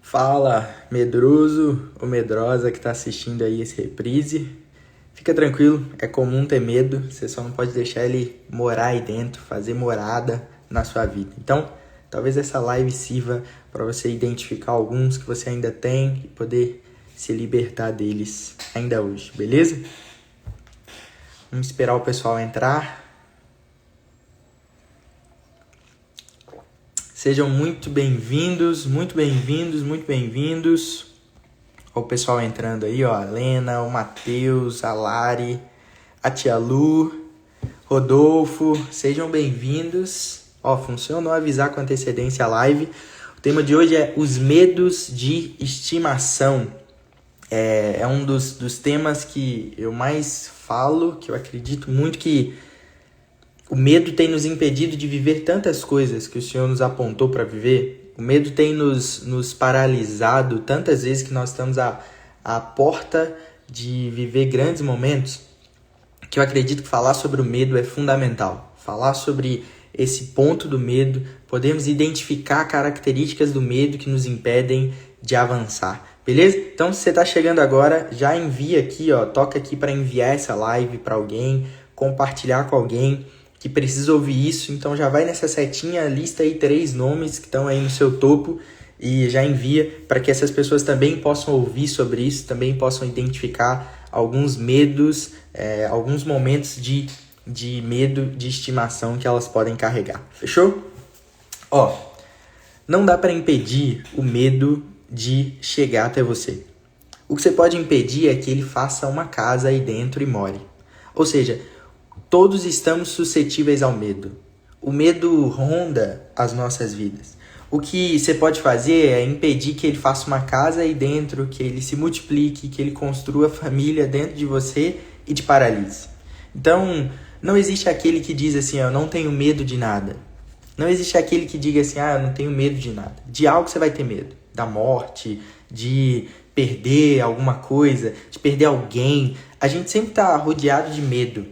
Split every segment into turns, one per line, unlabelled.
Fala, medroso ou medrosa que está assistindo aí esse reprise. Fica tranquilo, é comum ter medo, você só não pode deixar ele morar aí dentro, fazer morada na sua vida. Então, talvez essa live sirva para você identificar alguns que você ainda tem e poder se libertar deles ainda hoje, beleza? Vamos esperar o pessoal entrar. Sejam muito bem-vindos, muito bem-vindos, muito bem-vindos. Ó, o pessoal entrando aí, ó, a Lena, o Matheus, a Lari, a Tia Lu, Rodolfo, sejam bem-vindos. Ó, funcionou avisar com antecedência a live. O tema de hoje é os medos de estimação. É um dos temas que eu mais falo, que eu acredito muito que o medo tem nos impedido de viver tantas coisas que o Senhor nos apontou para viver. O medo tem nos paralisado tantas vezes que nós estamos à porta de viver grandes momentos, que eu acredito que falar sobre o medo é fundamental. Falar sobre esse ponto do medo, podemos identificar características do medo que nos impedem de avançar. Beleza? Então, se você está chegando agora, já envia aqui, ó, toca aqui para enviar essa live para alguém, compartilhar com alguém que precisa ouvir isso. Então já vai nessa setinha, lista aí 3 nomes que estão aí no seu topo e já envia para que essas pessoas também possam ouvir sobre isso, também possam identificar alguns medos, alguns momentos de medo de estimação que elas podem carregar. Fechou? Ó, não dá para impedir o medo de chegar até você. O que você pode impedir é que ele faça uma casa aí dentro e more. Ou seja, todos estamos suscetíveis ao medo. O medo ronda as nossas vidas. O que você pode fazer é impedir que ele faça uma casa aí dentro, que ele se multiplique, que ele construa família dentro de você e te paralise. Então, não existe aquele que diz assim, eu não tenho medo de nada. Não existe aquele que diga assim, eu não tenho medo de nada. De algo você vai ter medo. Da morte, de perder alguma coisa, de perder alguém. A gente sempre está rodeado de medo.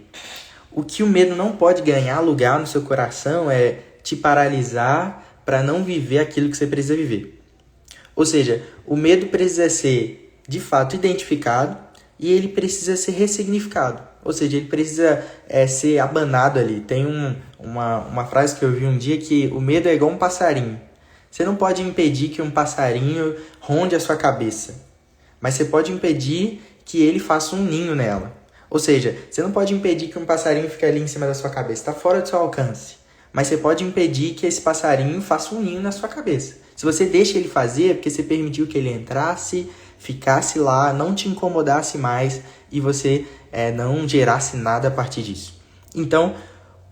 O que o medo não pode ganhar lugar no seu coração é te paralisar para não viver aquilo que você precisa viver. Ou seja, o medo precisa ser, de fato, identificado e ele precisa ser ressignificado. Ou seja, ele precisa ser abanado ali. Tem uma frase que eu vi um dia que o medo é igual um passarinho. Você não pode impedir que um passarinho ronde a sua cabeça, mas você pode impedir que ele faça um ninho nela. Ou seja, você não pode impedir que um passarinho fique ali em cima da sua cabeça, está fora do seu alcance. Mas você pode impedir que esse passarinho faça um ninho na sua cabeça. Se você deixa ele fazer, é porque você permitiu que ele entrasse, ficasse lá, não te incomodasse mais e você não gerasse nada a partir disso. Então,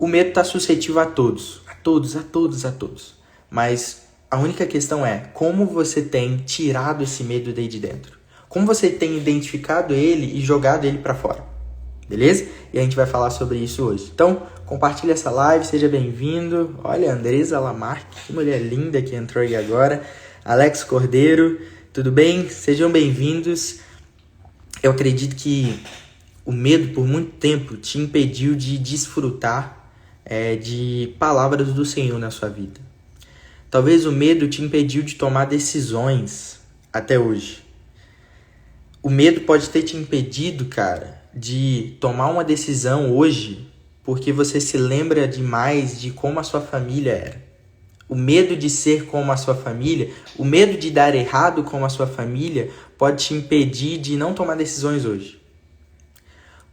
o medo está suscetível a todos. A todos, a todos, a todos. Mas a única questão é como você tem tirado esse medo daí de dentro. Como você tem identificado ele e jogado ele para fora. Beleza? E a gente vai falar sobre isso hoje. Então, compartilha essa live, seja bem-vindo. Olha, Andresa Lamarque, que mulher linda que entrou aí agora. Alex Cordeiro, tudo bem? Sejam bem-vindos. Eu acredito que o medo, por muito tempo, te impediu de desfrutar de palavras do Senhor na sua vida. Talvez o medo te impediu de tomar decisões até hoje. O medo pode ter te impedido, cara, de tomar uma decisão hoje porque você se lembra demais de como a sua família era. O medo de ser como a sua família, o medo de dar errado como a sua família pode te impedir de não tomar decisões hoje.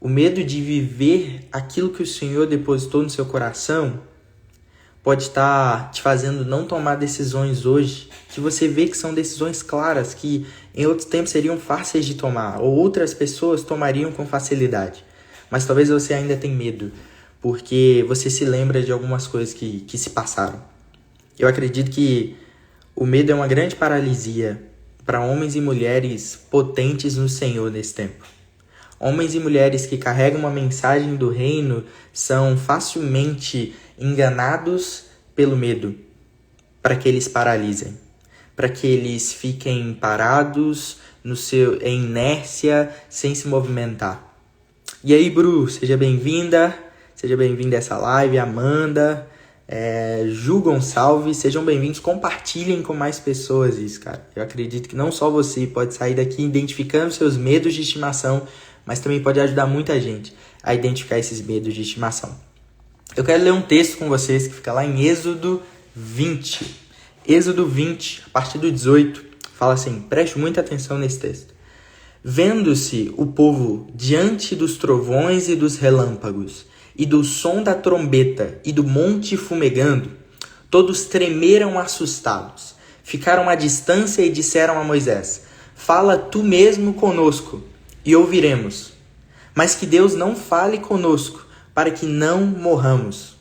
O medo de viver aquilo que o Senhor depositou no seu coração pode estar te fazendo não tomar decisões hoje, que você vê que são decisões claras, que em outros tempos seriam fáceis de tomar, ou outras pessoas tomariam com facilidade. Mas talvez você ainda tenha medo, porque você se lembra de algumas coisas que se passaram. Eu acredito que o medo é uma grande paralisia para homens e mulheres potentes no Senhor nesse tempo. Homens e mulheres que carregam uma mensagem do reino são facilmente enganados pelo medo, para que eles paralisem, para que eles fiquem parados em inércia, sem se movimentar. E aí, Bru, seja bem-vinda a essa live, Amanda, Ju Gonçalves, sejam bem-vindos, compartilhem com mais pessoas isso, cara. Eu acredito que não só você pode sair daqui identificando seus medos de estimação, mas também pode ajudar muita gente a identificar esses medos de estimação. Eu quero ler um texto com vocês que fica lá em Êxodo 20. Êxodo 20, a partir do 18, fala assim, preste muita atenção nesse texto. Vendo-se o povo diante dos trovões e dos relâmpagos, e do som da trombeta e do monte fumegando, todos tremeram assustados. Ficaram à distância e disseram a Moisés, fala tu mesmo conosco, e ouviremos. Mas que Deus não fale conosco, para que não morramos.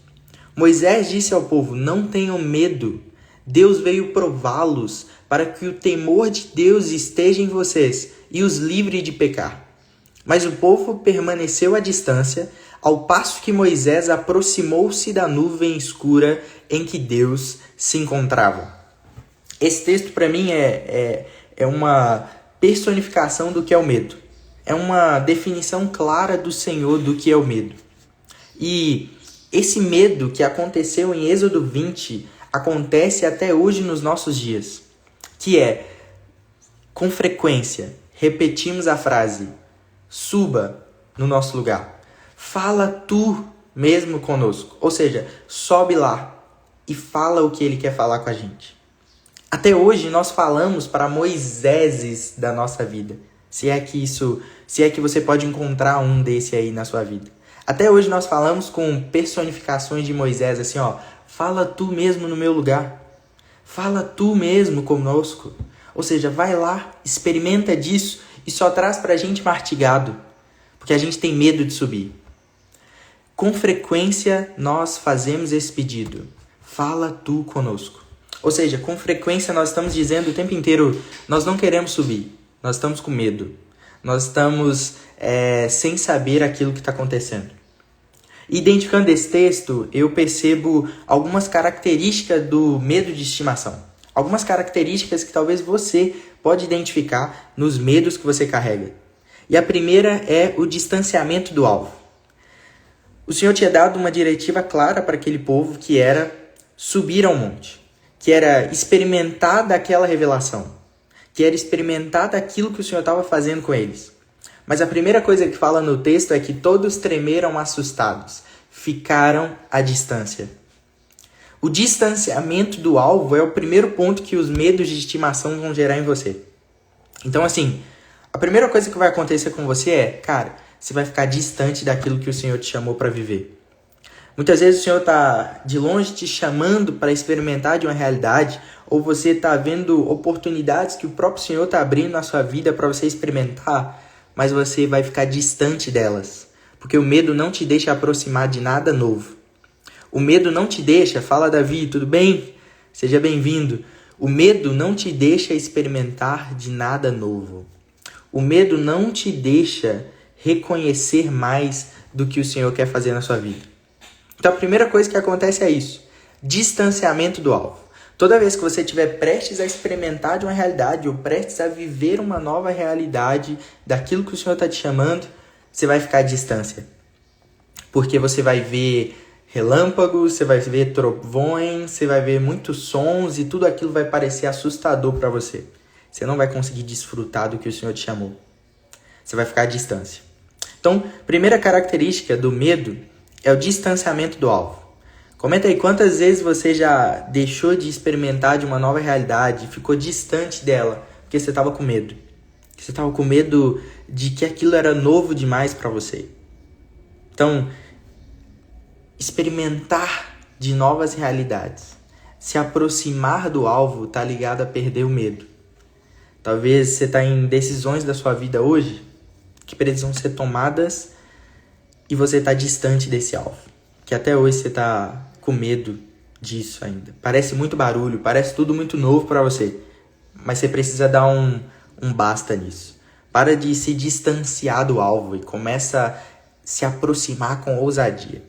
Moisés disse ao povo, não tenham medo. Deus veio prová-los, para que o temor de Deus esteja em vocês, e os livre de pecar. Mas o povo permaneceu à distância, ao passo que Moisés aproximou-se da nuvem escura em que Deus se encontrava. Esse texto, para mim, é uma personificação do que é o medo. É uma definição clara do Senhor do que é o medo. E esse medo que aconteceu em Êxodo 20 acontece até hoje nos nossos dias. Que é, com frequência, repetimos a frase, suba no nosso lugar. Fala tu mesmo conosco. Ou seja, sobe lá e fala o que ele quer falar com a gente. Até hoje nós falamos para Moiséses da nossa vida. Se é que você pode encontrar um desse aí na sua vida. Até hoje nós falamos com personificações de Moisés assim, ó. Fala tu mesmo no meu lugar. Fala tu mesmo conosco. Ou seja, vai lá, experimenta disso e só traz pra gente mastigado. Porque a gente tem medo de subir. Com frequência, nós fazemos esse pedido. Fala tu conosco. Ou seja, com frequência nós estamos dizendo o tempo inteiro, nós não queremos subir. Nós estamos com medo. Nós estamos sem saber aquilo que está acontecendo. Identificando esse texto, eu percebo algumas características do medo de estimação. Algumas características que talvez você pode identificar nos medos que você carrega. E a primeira é o distanciamento do alvo. O Senhor tinha dado uma diretiva clara para aquele povo que era subir ao monte, que era experimentar daquela revelação, que era experimentar daquilo que o Senhor estava fazendo com eles. Mas a primeira coisa que fala no texto é que todos tremeram assustados, ficaram à distância. O distanciamento do alvo é o primeiro ponto que os medos de estimação vão gerar em você. Então, assim, a primeira coisa que vai acontecer com você é, cara, você vai ficar distante daquilo que o Senhor te chamou para viver. Muitas vezes o Senhor está de longe te chamando para experimentar de uma realidade, ou você está vendo oportunidades que o próprio Senhor está abrindo na sua vida para você experimentar, mas você vai ficar distante delas. Porque o medo não te deixa aproximar de nada novo. O medo não te deixa, fala Davi, tudo bem? Seja bem-vindo. O medo não te deixa experimentar de nada novo. O medo não te deixa reconhecer mais do que o Senhor quer fazer na sua vida. Então a primeira coisa que acontece é isso. Distanciamento do alvo. Toda vez que você estiver prestes a experimentar de uma realidade ou prestes a viver uma nova realidade daquilo que o Senhor está te chamando, você vai ficar à distância. Porque você vai ver relâmpagos, você vai ver trovões, você vai ver muitos sons e tudo aquilo vai parecer assustador para você. Você não vai conseguir desfrutar do que o Senhor te chamou. Você vai ficar à distância. Então, primeira característica do medo é o distanciamento do alvo. Comenta aí quantas vezes você já deixou de experimentar de uma nova realidade, ficou distante dela, porque você estava com medo. Você estava com medo de que aquilo era novo demais para você. Então, experimentar de novas realidades, se aproximar do alvo, está ligado a perder o medo. Talvez você está em decisões da sua vida hoje que precisam ser tomadas e você está distante desse alvo. Que até hoje você está com medo disso ainda. Parece muito barulho, parece tudo muito novo para você. Mas você precisa dar um basta nisso. Para de se distanciar do alvo e começa a se aproximar com ousadia.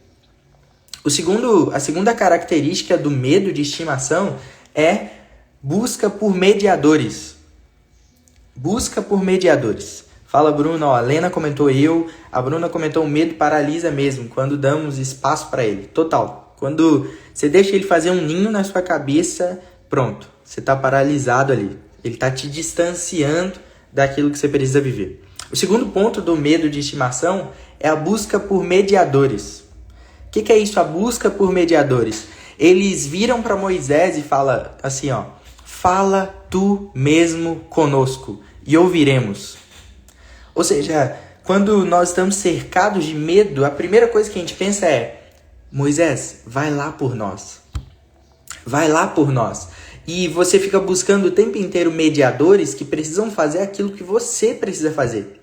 A segunda característica do medo de estimação é busca por mediadores. Busca por mediadores. Fala, Bruno, a Lena comentou a Bruna comentou, o medo paralisa mesmo, quando damos espaço para ele. Total, Quando você deixa ele fazer um ninho na sua cabeça, pronto, você está paralisado ali. Ele está te distanciando daquilo que você precisa viver. O segundo ponto do medo de estimação é a busca por mediadores. O que é isso, a busca por mediadores? Eles viram para Moisés e falam assim, ó, fala tu mesmo conosco e ouviremos. Ou seja, quando nós estamos cercados de medo, a primeira coisa que a gente pensa é, Moisés, vai lá por nós. Vai lá por nós. E você fica buscando o tempo inteiro mediadores que precisam fazer aquilo que você precisa fazer.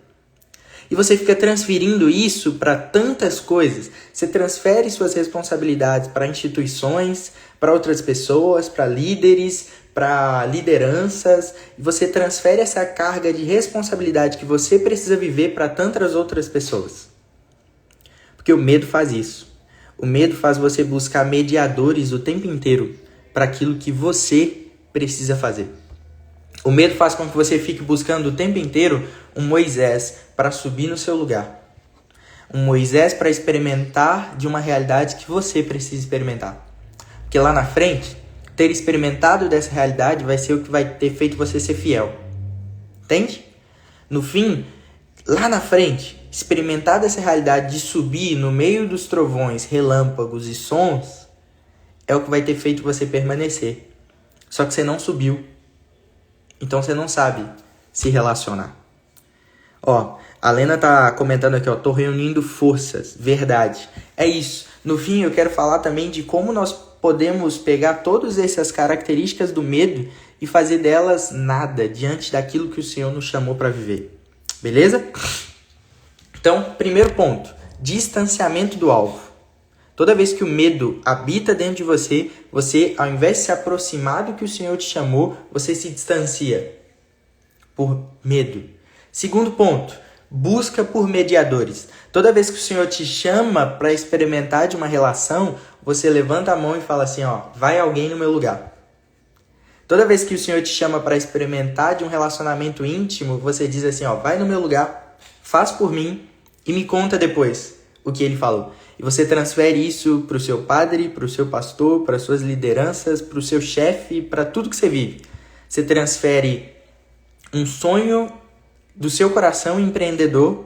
E você fica transferindo isso para tantas coisas. Você transfere suas responsabilidades para instituições, para outras pessoas, para líderes, para lideranças. E você transfere essa carga de responsabilidade que você precisa viver para tantas outras pessoas. Porque o medo faz isso. O medo faz você buscar mediadores o tempo inteiro para aquilo que você precisa fazer. O medo faz com que você fique buscando o tempo inteiro um Moisés para subir no seu lugar. Um Moisés para experimentar de uma realidade que você precisa experimentar. Porque lá na frente, ter experimentado dessa realidade vai ser o que vai ter feito você ser fiel. Entende? No fim, lá na frente, experimentar dessa realidade de subir no meio dos trovões, relâmpagos e sons é o que vai ter feito você permanecer. Só que você não subiu. Então você não sabe se relacionar. Ó, a Lena tá comentando aqui, ó, tô reunindo forças, verdade. É isso. No fim, eu quero falar também de como nós podemos pegar todas essas características do medo e fazer delas nada diante daquilo que o Senhor nos chamou para viver. Beleza? Então, primeiro ponto, distanciamento do alvo. Toda vez que o medo habita dentro de você, você, ao invés de se aproximar do que o Senhor te chamou, você se distancia por medo. Segundo ponto, busca por mediadores. Toda vez que o Senhor te chama para experimentar de uma relação, você levanta a mão e fala assim, ó, vai alguém no meu lugar. Toda vez que o Senhor te chama para experimentar de um relacionamento íntimo, você diz assim, ó, vai no meu lugar, faz por mim e me conta depois o que ele falou. E você transfere isso para o seu padre, para o seu pastor, para as suas lideranças, para o seu chefe, para tudo que você vive. Você transfere um sonho do seu coração empreendedor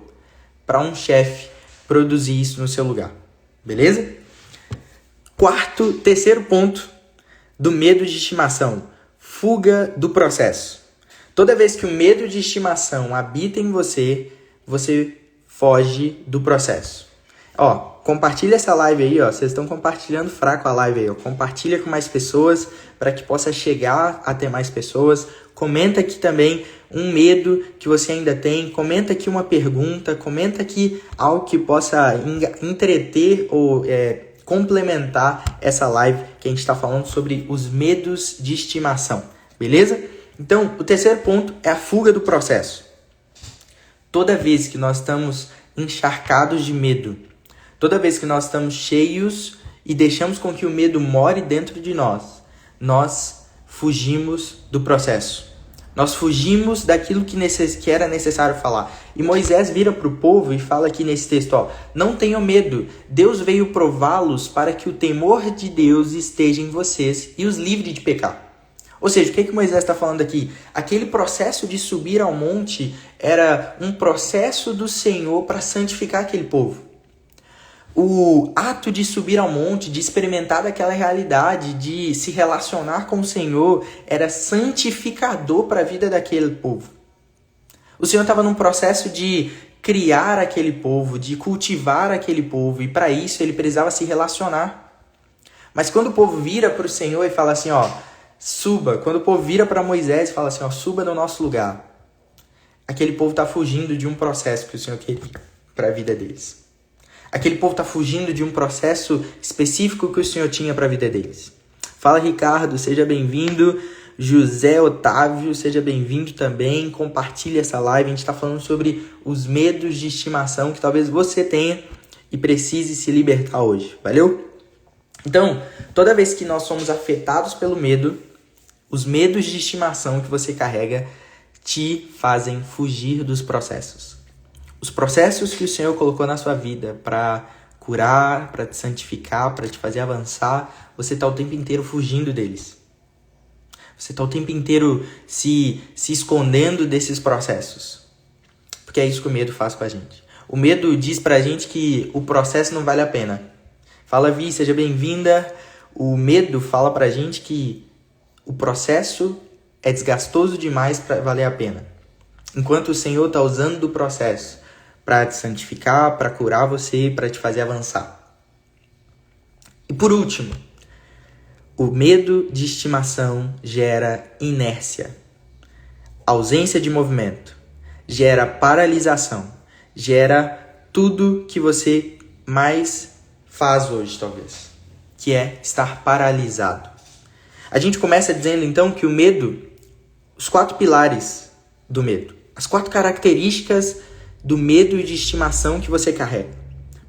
para um chefe produzir isso no seu lugar. Beleza? Terceiro ponto do medo de estimação. Fuga do processo. Toda vez que o medo de estimação habita em você, você foge do processo. Ó, compartilha essa live aí, ó. Vocês estão compartilhando fraco a live aí, ó. Compartilha com mais pessoas para que possa chegar a ter mais pessoas. Comenta aqui também um medo que você ainda tem. Comenta aqui uma pergunta. Comenta aqui algo que possa entreter ou complementar essa live que a gente está falando sobre os medos de estimação. Beleza? Então, o terceiro ponto é a fuga do processo. Toda vez que nós estamos encharcados de medo, toda vez que nós estamos cheios e deixamos com que o medo more dentro de nós, nós fugimos do processo. Nós fugimos daquilo que era necessário falar. E Moisés vira para o povo e fala aqui nesse texto, ó, não tenham medo, Deus veio prová-los para que o temor de Deus esteja em vocês e os livre de pecar. Ou seja, o que Moisés está falando aqui? Aquele processo de subir ao monte era um processo do Senhor para santificar aquele povo. O ato de subir ao monte, de experimentar daquela realidade, de se relacionar com o Senhor, era santificador para a vida daquele povo. O Senhor estava num processo de criar aquele povo, de cultivar aquele povo, e para isso ele precisava se relacionar. Mas quando o povo vira para o Senhor e fala assim, ó, suba, quando o povo vira para Moisés e fala assim, ó, suba no nosso lugar, aquele povo está fugindo de um processo que o Senhor queria para a vida deles. Aquele povo está fugindo de um processo específico que o Senhor tinha para a vida deles. Fala, Ricardo, seja bem-vindo. José Otávio, seja bem-vindo também. Compartilhe essa live. A gente está falando sobre os medos de estimação que talvez você tenha e precise se libertar hoje. Valeu? Então, toda vez que nós somos afetados pelo medo, os medos de estimação que você carrega te fazem fugir dos processos. Os processos que o Senhor colocou na sua vida para curar, para te santificar, para te fazer avançar, você está o tempo inteiro fugindo deles. Você está o tempo inteiro se escondendo desses processos. Porque é isso que o medo faz com a gente. O medo diz pra gente que o processo não vale a pena. Fala, Vi, seja bem-vinda. O medo fala pra gente que o processo é desgastoso demais para valer a pena. Enquanto o Senhor está usando do processo para te santificar, para curar você, para te fazer avançar. E por último, o medo de estimação gera inércia, ausência de movimento, gera paralisação, gera tudo que você mais faz hoje, talvez, que é estar paralisado. A gente começa dizendo, então, que o medo, os 4 pilares do medo, as 4 características do medo e de estimação que você carrega.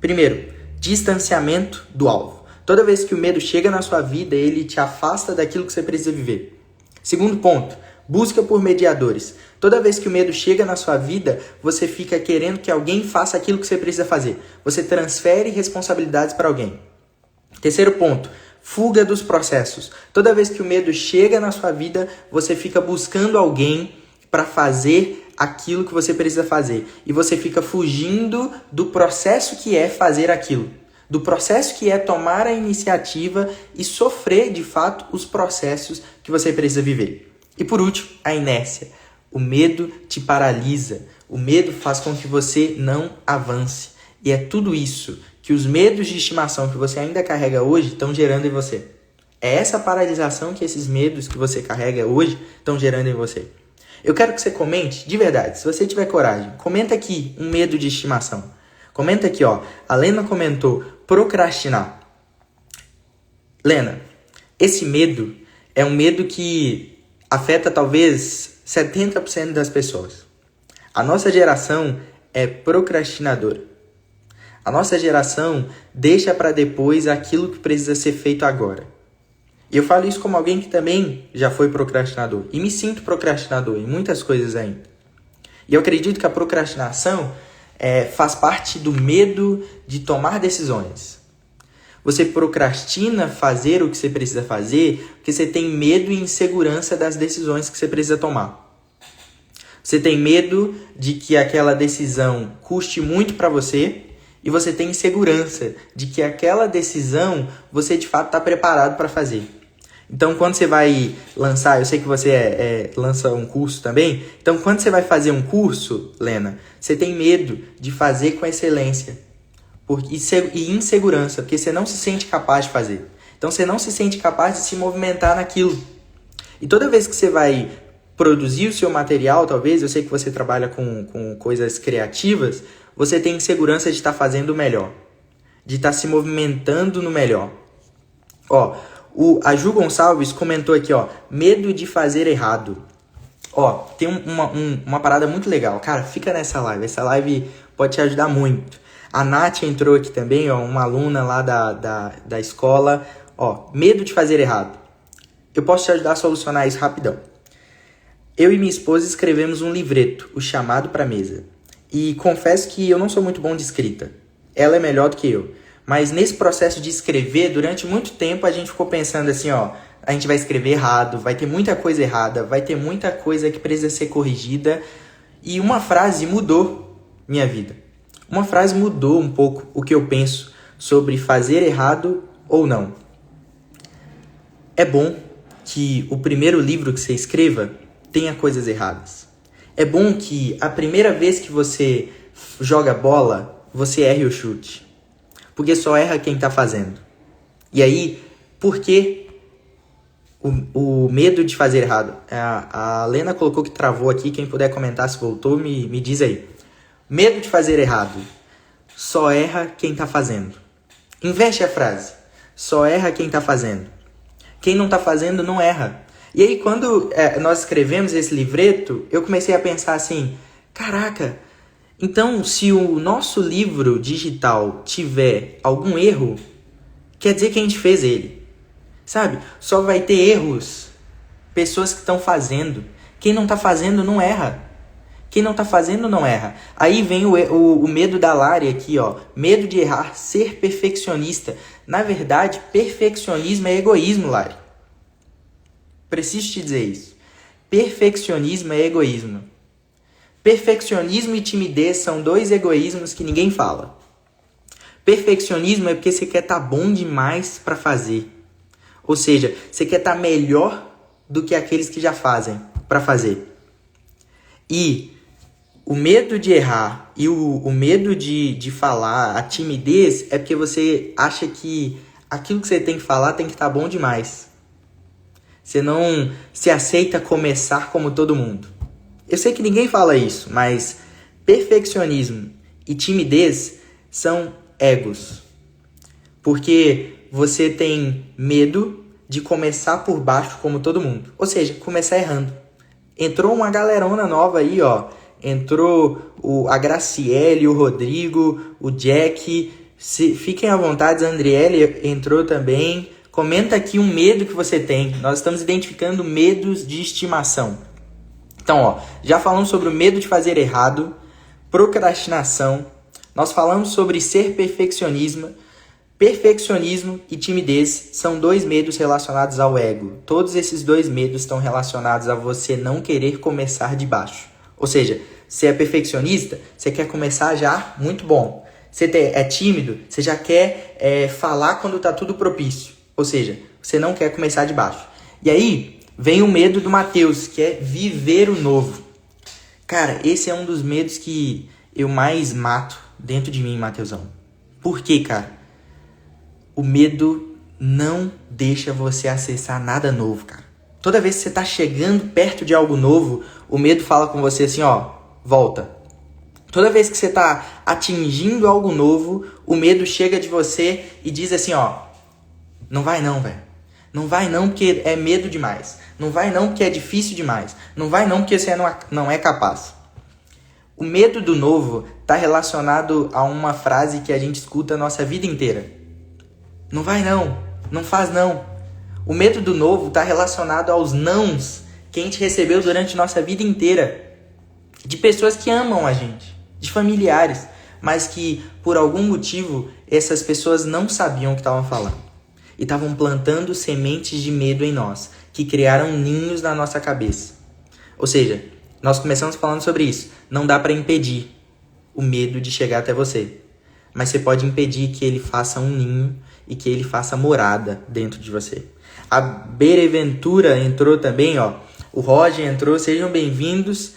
Primeiro, distanciamento do alvo. Toda vez que o medo chega na sua vida, ele te afasta daquilo que você precisa viver. Segundo ponto, busca por mediadores. Toda vez que o medo chega na sua vida, você fica querendo que alguém faça aquilo que você precisa fazer. Você transfere responsabilidades para alguém. Terceiro ponto, fuga dos processos. Toda vez que o medo chega na sua vida, você fica buscando alguém para fazer aquilo que você precisa fazer. E você fica fugindo do processo que é fazer aquilo. Do processo que é tomar a iniciativa e sofrer, de fato, os processos que você precisa viver. E por último, a inércia. O medo te paralisa. O medo faz com que você não avance. E é tudo isso que os medos de estimação que você ainda carrega hoje estão gerando em você. É essa paralisação que esses medos que você carrega hoje estão gerando em você. Eu quero que você comente, de verdade, se você tiver coragem, comenta aqui um medo de estimação. Comenta aqui, ó. A Lena comentou procrastinar. Lena, esse medo é um medo que afeta talvez 70% das pessoas. A nossa geração é procrastinadora. A nossa geração deixa para depois aquilo que precisa ser feito agora. E eu falo isso como alguém que também já foi procrastinador. E me sinto procrastinador em muitas coisas ainda. E eu acredito que a procrastinação faz parte do medo de tomar decisões. Você procrastina fazer o que você precisa fazer porque você tem medo e insegurança das decisões que você precisa tomar. Você tem medo de que aquela decisão custe muito para você e você tem insegurança de que aquela decisão você de fato está preparado para fazer. Então, quando você vai lançar, eu sei que você lança um curso também, então quando você vai fazer um curso, Lena, você tem medo de fazer com excelência e insegurança, porque você não se sente capaz de fazer. Então, você não se sente capaz de se movimentar naquilo. E toda vez que você vai produzir o seu material, talvez, eu sei que você trabalha com coisas criativas, você tem insegurança de estar fazendo o melhor, de estar se movimentando no melhor. Ó, a Ju Gonçalves comentou aqui, ó, medo de fazer errado. Ó, tem uma parada muito legal. Cara, fica nessa live. Essa live pode te ajudar muito. A Nath entrou aqui também, ó, uma aluna lá da escola. Ó, medo de fazer errado. Eu posso te ajudar a solucionar isso rapidão. Eu e minha esposa escrevemos um livreto, O Chamado para a Mesa. E confesso que eu não sou muito bom de escrita. Ela é melhor do que eu. Mas nesse processo de escrever, durante muito tempo a gente ficou pensando assim, ó, a gente vai escrever errado, vai ter muita coisa errada, vai ter muita coisa que precisa ser corrigida. E uma frase mudou minha vida. Uma frase mudou um pouco o que eu penso sobre fazer errado ou não. É bom que o primeiro livro que você escreva tenha coisas erradas. É bom que a primeira vez que você joga bola, você erre o chute. Porque só erra quem está fazendo. E aí, por que o medo de fazer errado? A Lena colocou que travou aqui. Quem puder comentar se voltou, me diz aí. Medo de fazer errado. Só erra quem está fazendo. Inverte a frase. Só erra quem está fazendo. Quem não está fazendo não erra. E aí, quando nós escrevemos esse livreto, eu comecei a pensar assim, caraca, então se o nosso livro digital tiver algum erro, quer dizer que a gente fez ele. Sabe? Só vai ter erros, pessoas que estão fazendo. Quem não está fazendo não erra. Quem não tá fazendo não erra. Aí vem o medo da Lari aqui, ó. Medo de errar, ser perfeccionista. Na verdade, perfeccionismo é egoísmo, Lari. Preciso te dizer isso. Perfeccionismo é egoísmo. Perfeccionismo e timidez são dois egoísmos que ninguém fala. Perfeccionismo é porque você quer estar bom demais para fazer. Ou seja, você quer estar melhor do que aqueles que já fazem para fazer. E o medo de errar e o medo de falar, a timidez, é porque você acha que aquilo que você tem que falar tem que estar bom demais. Você não se aceita começar como todo mundo. Eu sei que ninguém fala isso, mas perfeccionismo e timidez são egos. Porque você tem medo de começar por baixo como todo mundo. Ou seja, começar errando. Entrou uma galerona nova aí, ó. Entrou a Graciele, o Rodrigo, o Jack. Fiquem à vontade, a Andriele entrou também. Comenta aqui um medo que você tem. Nós estamos identificando medos de estimação. Então, ó, já falamos sobre o medo de fazer errado, procrastinação. Nós falamos sobre ser perfeccionismo. Perfeccionismo e timidez são dois medos relacionados ao ego. Todos esses dois medos estão relacionados a você não querer começar de baixo. Ou seja, você é perfeccionista, você quer começar já muito bom. Você é tímido, você já quer falar quando está tudo propício. Ou seja, você não quer começar de baixo. E aí vem o medo do Matheus, que é viver o novo. Cara, esse é um dos medos que eu mais mato dentro de mim, Matheusão. Por quê, cara? O medo não deixa você acessar nada novo, cara. Toda vez que você tá chegando perto de algo novo, o medo fala com você assim, ó, volta. Toda vez que você tá atingindo algo novo, o medo chega de você e diz assim, ó, não vai não, velho. Não vai não porque é medo demais. Não vai não porque é difícil demais. Não vai não porque você não é capaz. O medo do novo tá relacionado a uma frase que a gente escuta a nossa vida inteira. Não vai não, não faz não. O medo do novo está relacionado aos nãos que a gente recebeu durante nossa vida inteira. De pessoas que amam a gente, de familiares, mas que por algum motivo essas pessoas não sabiam o que estavam falando. E estavam plantando sementes de medo em nós, que criaram ninhos na nossa cabeça. Ou seja, nós começamos falando sobre isso. Não dá para impedir o medo de chegar até você. Mas você pode impedir que ele faça um ninho e que ele faça morada dentro de você. A Bereventura entrou também, ó. O Roger entrou, sejam bem-vindos.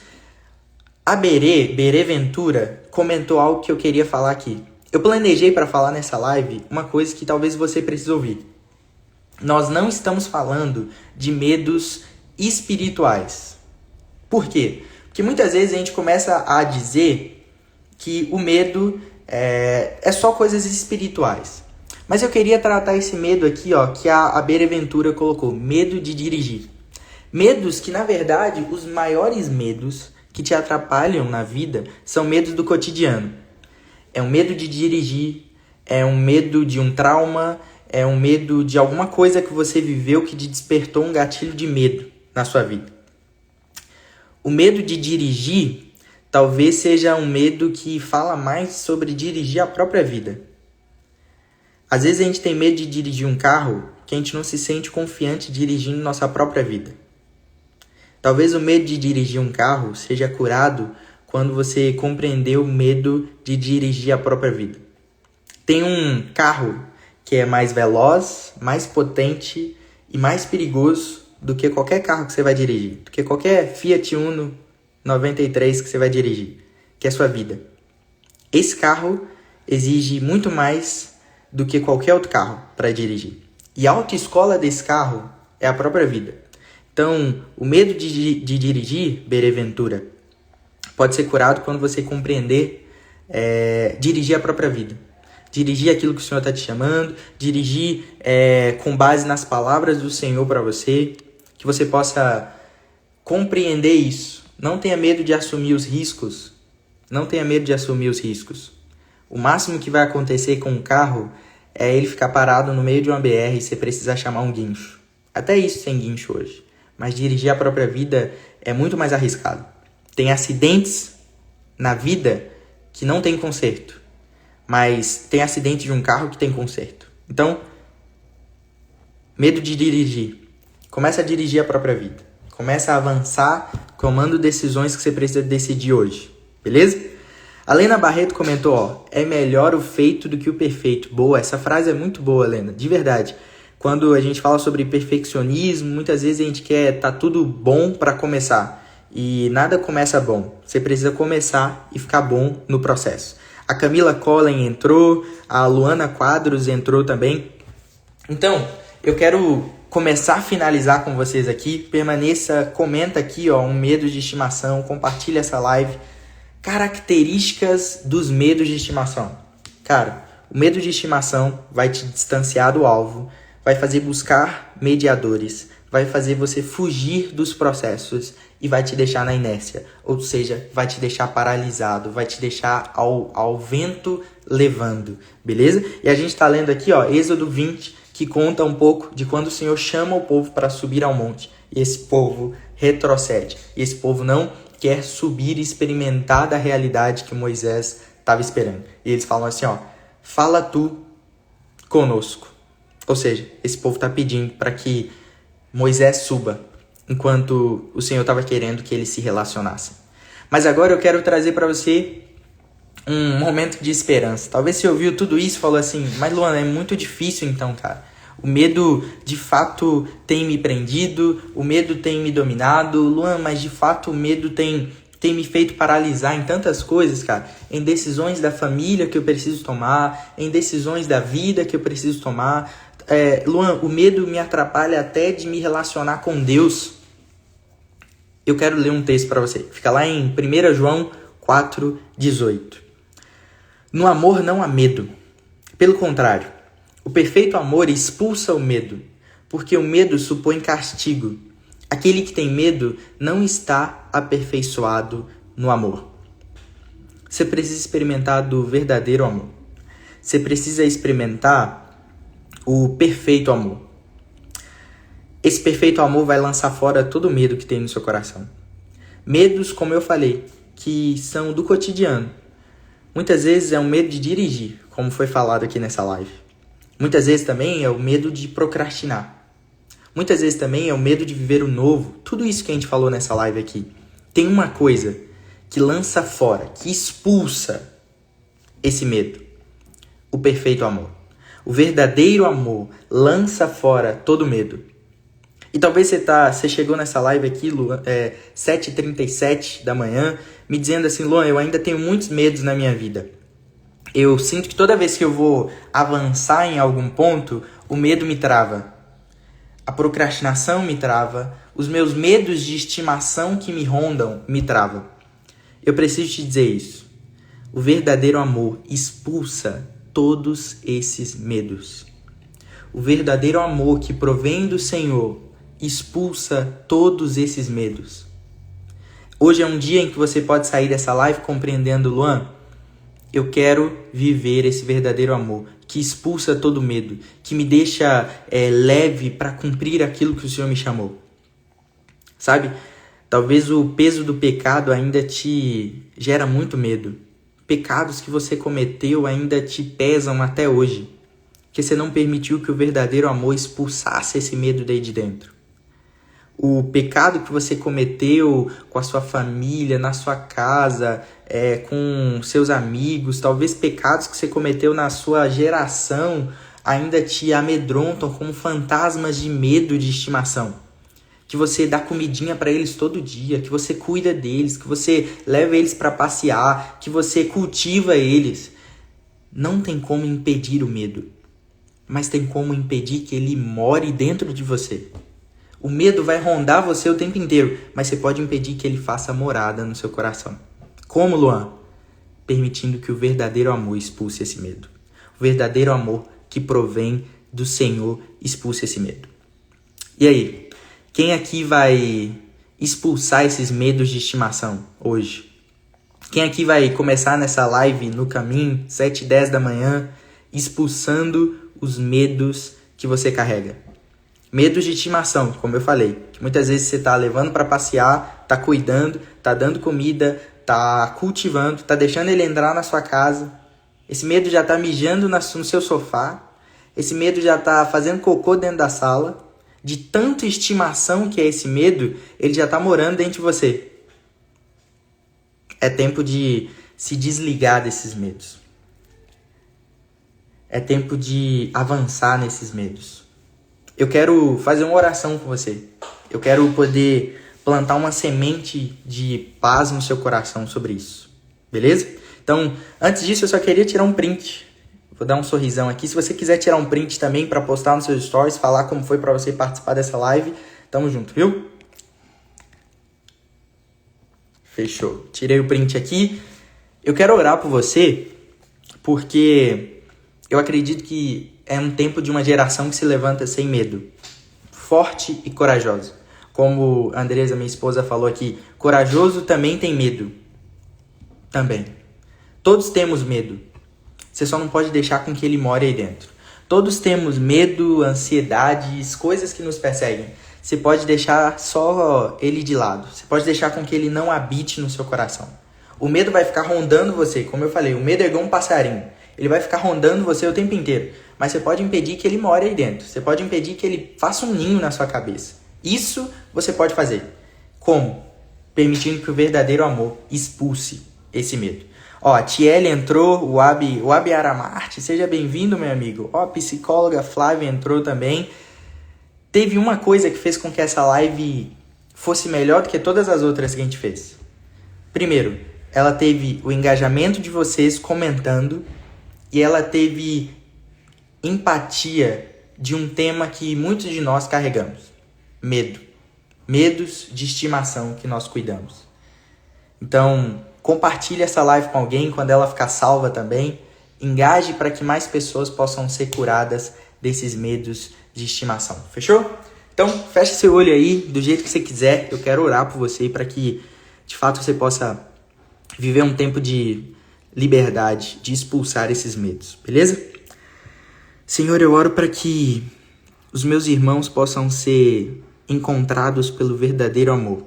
A Bereventura comentou algo que eu queria falar aqui. Eu planejei para falar nessa live uma coisa que talvez você precise ouvir. Nós não estamos falando de medos espirituais. Por quê? Porque muitas vezes a gente começa a dizer que o medo é só coisas espirituais. Mas eu queria tratar esse medo aqui, ó, que a Bereventura colocou, medo de dirigir. Medos que, na verdade, os maiores medos que te atrapalham na vida são medos do cotidiano. É um medo de dirigir, é um medo de um trauma, é um medo de alguma coisa que você viveu que te despertou um gatilho de medo na sua vida. O medo de dirigir talvez seja um medo que fala mais sobre dirigir a própria vida. Às vezes a gente tem medo de dirigir um carro que a gente não se sente confiante dirigindo nossa própria vida. Talvez o medo de dirigir um carro seja curado quando você compreendeu o medo de dirigir a própria vida. Tem um carro que é mais veloz, mais potente e mais perigoso do que qualquer carro que você vai dirigir, do que qualquer Fiat Uno 93 que você vai dirigir, que é a sua vida. Esse carro exige muito mais do que qualquer outro carro para dirigir. E a autoescola desse carro é a própria vida. Então, o medo de dirigir, Bereventura, pode ser curado quando você compreender dirigir a própria vida. Dirigir aquilo que o Senhor está te chamando, dirigir com base nas palavras do Senhor para você, que você possa compreender isso. Não tenha medo de assumir os riscos. Não tenha medo de assumir os riscos. O máximo que vai acontecer com um carro é ele ficar parado no meio de uma BR e você precisar chamar um guincho. Até isso tem guincho hoje. Mas dirigir a própria vida é muito mais arriscado. Tem acidentes na vida que não tem conserto, mas tem acidente de um carro que tem conserto. Então, medo de dirigir. Começa a dirigir a própria vida. Começa a avançar tomando decisões que você precisa decidir hoje. Beleza? A Lena Barreto comentou, é melhor o feito do que o perfeito. Boa, essa frase é muito boa, Lena, de verdade. Quando a gente fala sobre perfeccionismo, muitas vezes a gente quer tá tudo bom para começar. E nada começa bom. Você precisa começar e ficar bom no processo. A Camila Collen entrou, a Luana Quadros entrou também. Então, eu quero começar a finalizar com vocês aqui. Permaneça, comenta aqui, um medo de estimação, compartilha essa live. Características dos medos de estimação. Cara, o medo de estimação vai te distanciar do alvo, vai fazer buscar mediadores, vai fazer você fugir dos processos e vai te deixar na inércia. Ou seja, vai te deixar paralisado, vai te deixar ao vento levando, beleza? E a gente está lendo aqui, Êxodo 20, que conta um pouco de quando o Senhor chama o povo para subir ao monte. E esse povo retrocede. E esse povo não quer subir e experimentar da realidade que Moisés estava esperando. E eles falam assim, fala tu conosco. Ou seja, esse povo está pedindo para que Moisés suba, enquanto o Senhor estava querendo que eles se relacionassem. Mas agora eu quero trazer para você um momento de esperança. Talvez você ouviu tudo isso e falou assim, mas Luana, é muito difícil então, cara. O medo de fato tem me prendido, o medo tem me dominado. Luana, mas de fato o medo tem me feito paralisar em tantas coisas, cara. Em decisões da família que eu preciso tomar, em decisões da vida que eu preciso tomar. Luan, o medo me atrapalha até de me relacionar com Deus. Eu quero ler um texto para você. Fica lá em 1 João 4,18. No amor não há medo. Pelo contrário, o perfeito amor expulsa o medo, porque o medo supõe castigo. Aquele que tem medo não está aperfeiçoado no amor. Você precisa experimentar do verdadeiro amor. Você precisa experimentar o perfeito amor. Esse perfeito amor vai lançar fora todo o medo que tem no seu coração. Medos, como eu falei, que são do cotidiano. Muitas vezes é o medo de dirigir, como foi falado aqui nessa live. Muitas vezes também é o medo de procrastinar. Muitas vezes também é o medo de viver o novo. Tudo isso que a gente falou nessa live aqui. Tem uma coisa que lança fora, que expulsa esse medo. O perfeito amor. O verdadeiro amor lança fora todo medo. E talvez você chegou nessa live aqui, 7h37 da manhã, me dizendo assim, Luan, eu ainda tenho muitos medos na minha vida. Eu sinto que toda vez que eu vou avançar em algum ponto, o medo me trava. A procrastinação me trava. Os meus medos de estimação que me rondam me travam. Eu preciso te dizer isso. O verdadeiro amor expulsa todos esses medos. O verdadeiro amor que provém do Senhor expulsa todos esses medos. Hoje é um dia em que você pode sair dessa live compreendendo, Luan, eu quero viver esse verdadeiro amor que expulsa todo medo, que me deixa leve para cumprir aquilo que o Senhor me chamou. Sabe? Talvez o peso do pecado ainda te gera muito medo. Pecados que você cometeu ainda te pesam até hoje, porque você não permitiu que o verdadeiro amor expulsasse esse medo daí de dentro. O pecado que você cometeu com a sua família, na sua casa, com seus amigos, talvez pecados que você cometeu na sua geração ainda te amedrontam como fantasmas de medo de estimação. Que você dá comidinha para eles todo dia, que você cuida deles, que você leva eles para passear, que você cultiva eles. Não tem como impedir o medo, mas tem como impedir que ele more dentro de você. O medo vai rondar você o tempo inteiro, mas você pode impedir que ele faça morada no seu coração. Como, Luan? Permitindo que o verdadeiro amor expulse esse medo. O verdadeiro amor que provém do Senhor expulse esse medo. E aí? Quem aqui vai expulsar esses medos de estimação hoje? Quem aqui vai começar nessa live no caminho, 7h10 da manhã, expulsando os medos que você carrega? Medos de estimação, como eu falei, que muitas vezes você está levando para passear, está cuidando, está dando comida, está cultivando, está deixando ele entrar na sua casa. Esse medo já está mijando no seu sofá. Esse medo já está fazendo cocô dentro da sala. De tanta estimação que é esse medo, ele já está morando dentro de você. É tempo de se desligar desses medos. É tempo de avançar nesses medos. Eu quero fazer uma oração com você. Eu quero poder plantar uma semente de paz no seu coração sobre isso. Beleza? Então, antes disso, eu só queria tirar um print. Vou dar um sorrisão aqui. Se você quiser tirar um print também para postar nos seus stories, falar como foi para você participar dessa live, tamo junto, viu? Fechou. Tirei o print aqui. Eu quero orar por você, porque eu acredito que é um tempo de uma geração que se levanta sem medo. Forte e corajosa. Como a Andresa, minha esposa, falou aqui, corajoso também tem medo. Também. Todos temos medo. Você só não pode deixar com que ele more aí dentro. Todos temos medo, ansiedades, coisas que nos perseguem. Você pode deixar só ele de lado. Você pode deixar com que ele não habite no seu coração. O medo vai ficar rondando você. Como eu falei, o medo é igual um passarinho. Ele vai ficar rondando você o tempo inteiro. Mas você pode impedir que ele more aí dentro. Você pode impedir que ele faça um ninho na sua cabeça. Isso você pode fazer. Como? Permitindo que o verdadeiro amor expulse esse medo. Ó, a Tiele entrou, o Abi Aramarte, seja bem-vindo, meu amigo. Ó, a psicóloga Flávia entrou também. Teve uma coisa que fez com que essa live fosse melhor do que todas as outras que a gente fez. Primeiro, ela teve o engajamento de vocês comentando e ela teve empatia de um tema que muitos de nós carregamos. Medo. Medos de estimação que nós cuidamos. Então, compartilhe essa live com alguém quando ela ficar salva também. Engaje para que mais pessoas possam ser curadas desses medos de estimação. Fechou? Então, feche seu olho aí do jeito que você quiser. Eu quero orar por você para que, de fato, você possa viver um tempo de liberdade, de expulsar esses medos. Beleza? Senhor, eu oro para que os meus irmãos possam ser encontrados pelo verdadeiro amor.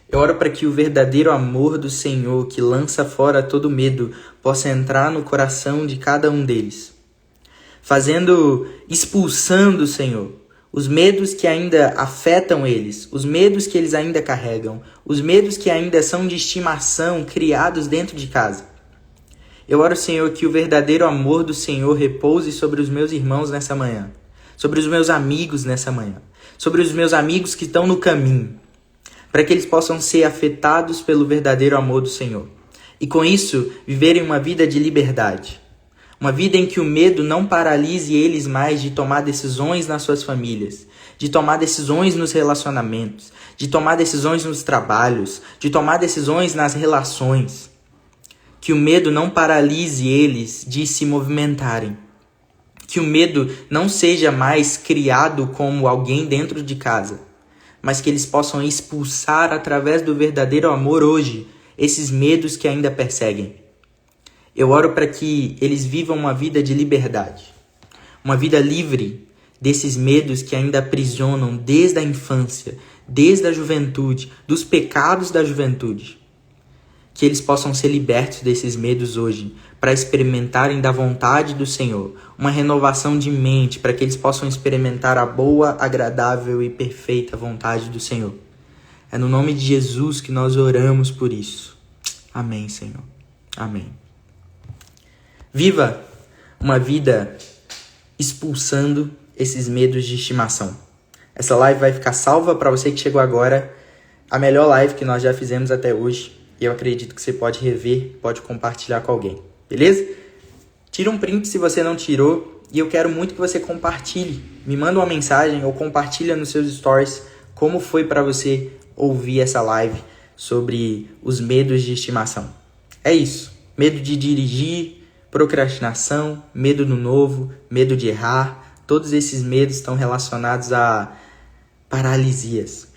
Eu oro para que o verdadeiro amor do Senhor, que lança fora todo medo, possa entrar no coração de cada um deles. Expulsando, Senhor, os medos que ainda afetam eles, os medos que eles ainda carregam, os medos que ainda são de estimação criados dentro de casa. Eu oro, Senhor, que o verdadeiro amor do Senhor repouse sobre os meus irmãos nessa manhã, sobre os meus amigos nessa manhã, sobre os meus amigos que estão no caminho, para que eles possam ser afetados pelo verdadeiro amor do Senhor. E com isso, viverem uma vida de liberdade. Uma vida em que o medo não paralise eles mais de tomar decisões nas suas famílias, de tomar decisões nos relacionamentos, de tomar decisões nos trabalhos, de tomar decisões nas relações. Que o medo não paralise eles de se movimentarem. Que o medo não seja mais criado como alguém dentro de casa, mas que eles possam expulsar através do verdadeiro amor hoje esses medos que ainda perseguem. Eu oro para que eles vivam uma vida de liberdade, uma vida livre desses medos que ainda aprisionam desde a infância, desde a juventude, dos pecados da juventude. Que eles possam ser libertos desses medos hoje, para experimentarem da vontade do Senhor, uma renovação de mente, para que eles possam experimentar a boa, agradável e perfeita vontade do Senhor. É no nome de Jesus que nós oramos por isso. Amém, Senhor. Amém. Viva uma vida expulsando esses medos de estimação. Essa live vai ficar salva para você que chegou agora, a melhor live que nós já fizemos até hoje. E eu acredito que você pode rever, pode compartilhar com alguém. Beleza? Tira um print se você não tirou. E eu quero muito que você compartilhe. Me manda uma mensagem ou compartilha nos seus stories como foi para você ouvir essa live sobre os medos de estimação. É isso. Medo de dirigir, procrastinação, medo do novo, medo de errar. Todos esses medos estão relacionados a paralisias.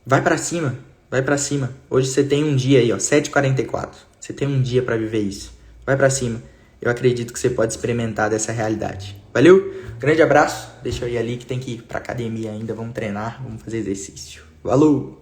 Vai para cima. Vai pra cima. Hoje você tem um dia aí, ó, 7h44. Você tem um dia pra viver isso. Vai pra cima. eu acredito que você pode experimentar dessa realidade. Valeu? Grande abraço. Deixa eu ir ali que tem que ir pra academia ainda. Vamos treinar, vamos fazer exercício. Falou!